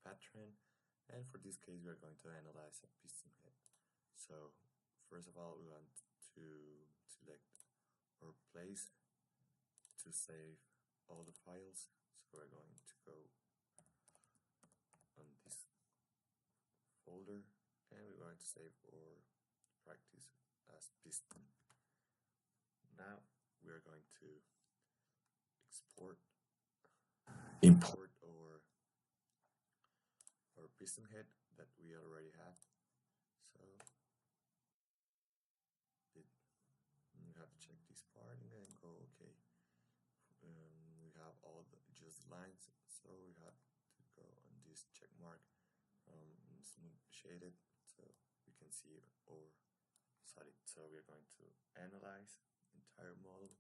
pattern, and for this case we are going to analyze a piston head. So first of all we want to select our place to save all the files. So we're going to go on this folder and we're going to save our practice as piston. Now we are going to import our piston head that we already have. So we have to check this part and then go OK. We have all just lines, so we have to go on this check mark, smooth shaded, so we can see our solid. So we are going to analyze entire model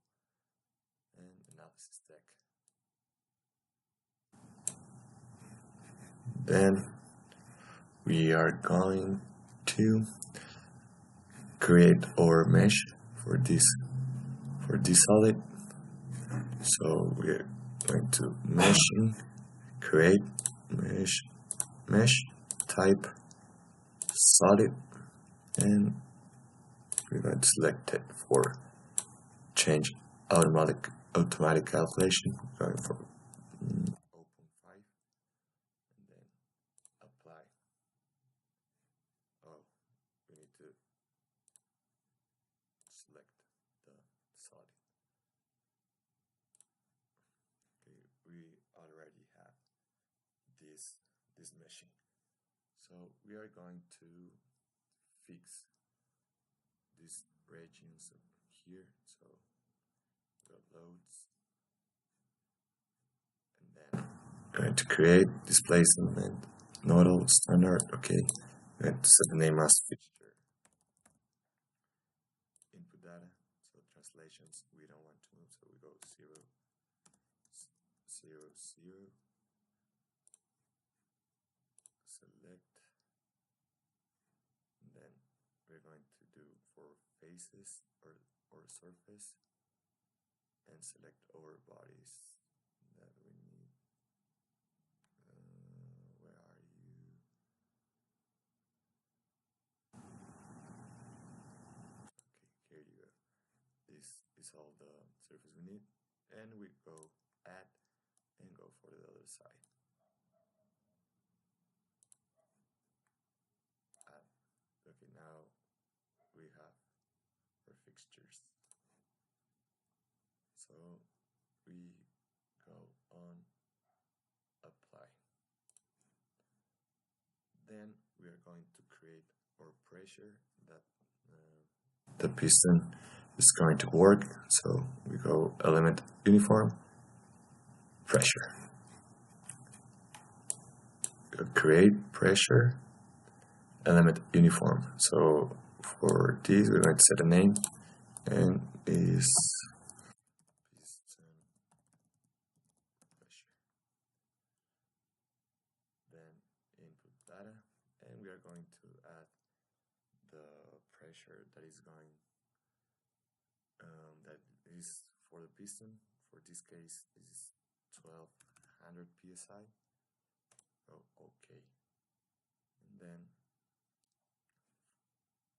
and analysis deck. Then we are going to create our mesh for this solid. So we're going to meshing, create mesh type solid, and we're going to select it for change automatic calculation, going for 0.5 and then apply. Oh, we need to select the solid. Okay, we already have this meshing, so we are going to fix these regions here. So go loads and then going to create displacement nodal standard. Okay, we're going to set the name as fixture. Input data, so translations we don't want to move, so we go 0 0 0, select, and then we're going to do for faces or surface and select our bodies that we need. Where are you? Okay, here you go. This is all the surface we need, and we go add and go for the other side. Add. Okay, now we have our fixtures. So we go on apply. Then we are going to create our pressure that the piston is going to work. So we go element uniform pressure, create pressure element uniform. So for this we're going to set a name, and is piston pressure. Then input data, and we are going to add the pressure that is going that is for the piston. For this case, this is 1200 psi. Oh, okay. And then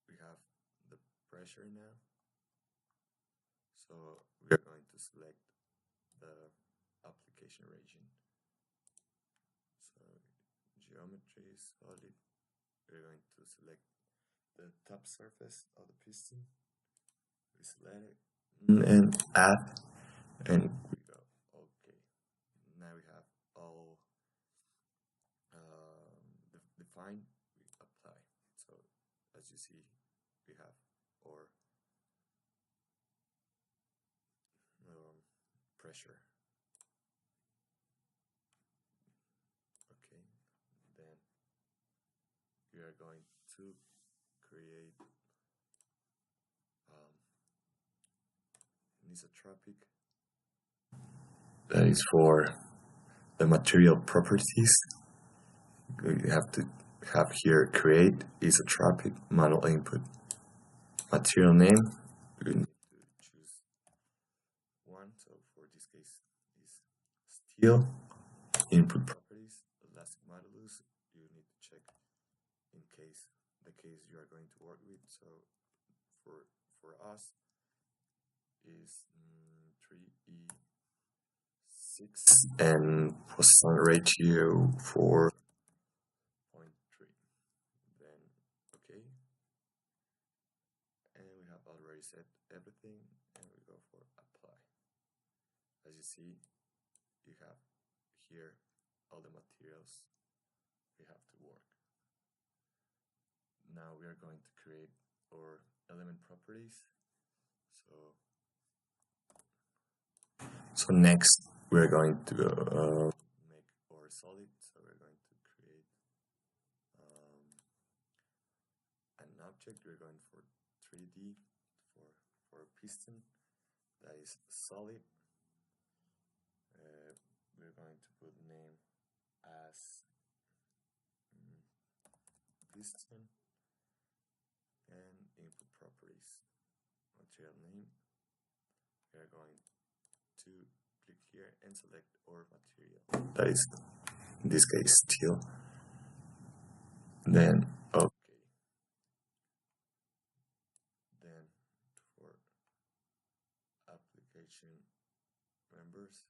we have the pressure now. So we are going to select the application region. So geometry, solid. We're going to select the top surface of the piston. We select it and add, and we go okay. Now we have all defined. We apply. So as you see, we have our pressure. Okay, then we are going to create an isotropic that is for the material properties. We have to have here create isotropic model input. Material name, we need to choose one. So for this case is steel. Input properties, elastic modulus, So for us is 3e6 and Piston ratio 4.3. Then okay, and we have already set everything, and we go for apply. As you see, you have here all the materials we have to work. Now we are going to create our element properties. So next we're going to make our solid. So we're going to create an object. We're going for 3D for a piston that is solid. We're going to put name as piston and input properties, material name. We are going to click here and select our material, that is in this case steel. Then okay, then for application members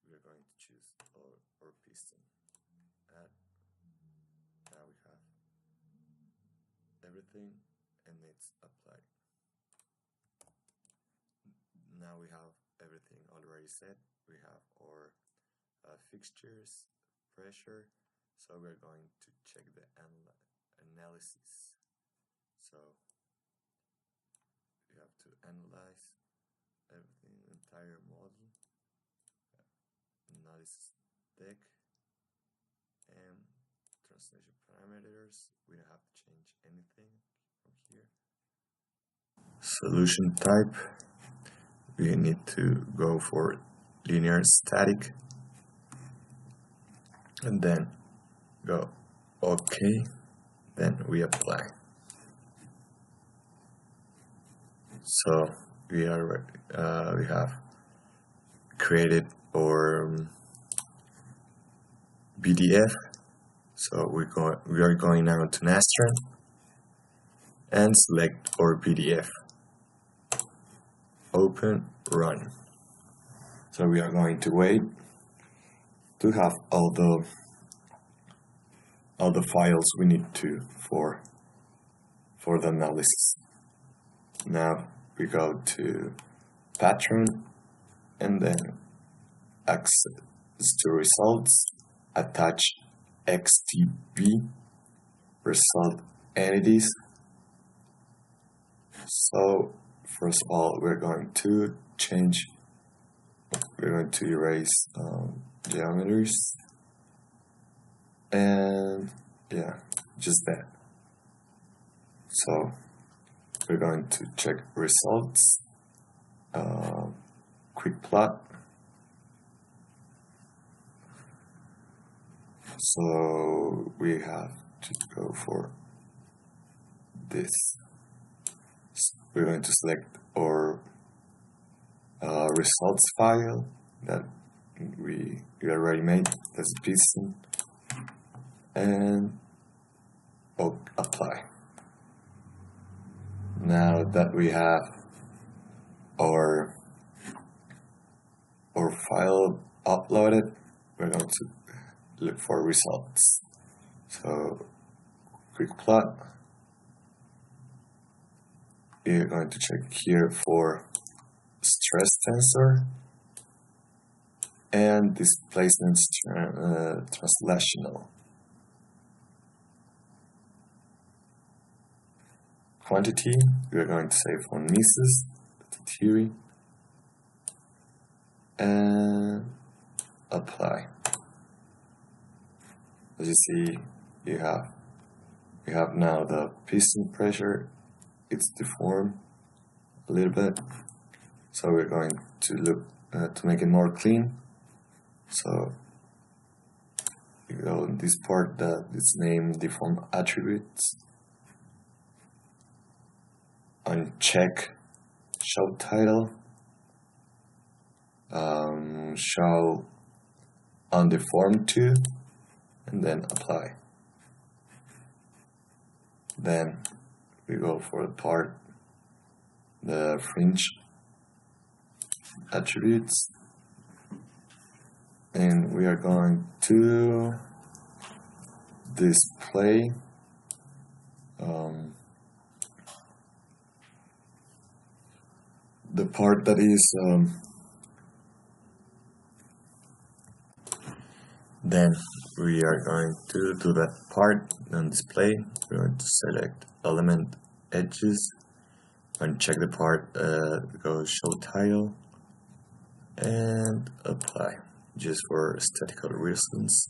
we are going to choose our piston. And now we have everything and it's applied. Now we have everything already set. We have our fixtures, pressure, so we're going to check the analysis. So we have to analyze everything, entire model, analysis deck, and translation parameters. We don't have to change anything from here. Solution type, we need to go for linear static and then go OK, then we apply. So we have created our PDF. So we are going now to Nastran and select our PDF. Open, run. So we are going to wait to have all the files we need to for the analysis. Now we go to pattern and then access to results, attach XTB result entities. So first of all, we're going to erase geometries, and yeah, just that. So we're going to check results, quick plot. So we have to go for this. We're going to select our results file that we already made, that's a piston, and apply. Now that we have our file uploaded, we're going to look for results. So quick plot. We're going to check here for stress tensor and displacement translational. Quantity, we're going to say for Mises, the theory, and apply. As you see, we have now the piston pressure. It's deformed a little bit, so we're going to look to make it more clean. So you go in this part that is named deform attributes. Uncheck show title, show undeformed to, and then apply. Then we go for the fringe attributes, and we are going to display the part that is then we are going to do that part on display. We're going to select element edges and check the part, go show title and apply, just for aesthetical reasons.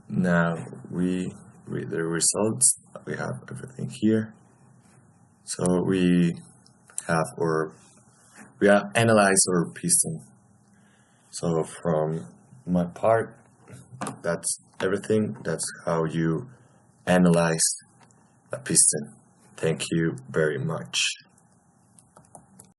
Now we read the results. We have everything here. So we have analyzed our piston. So from my part, that's everything. That's how you analyze a piston. Thank you very much.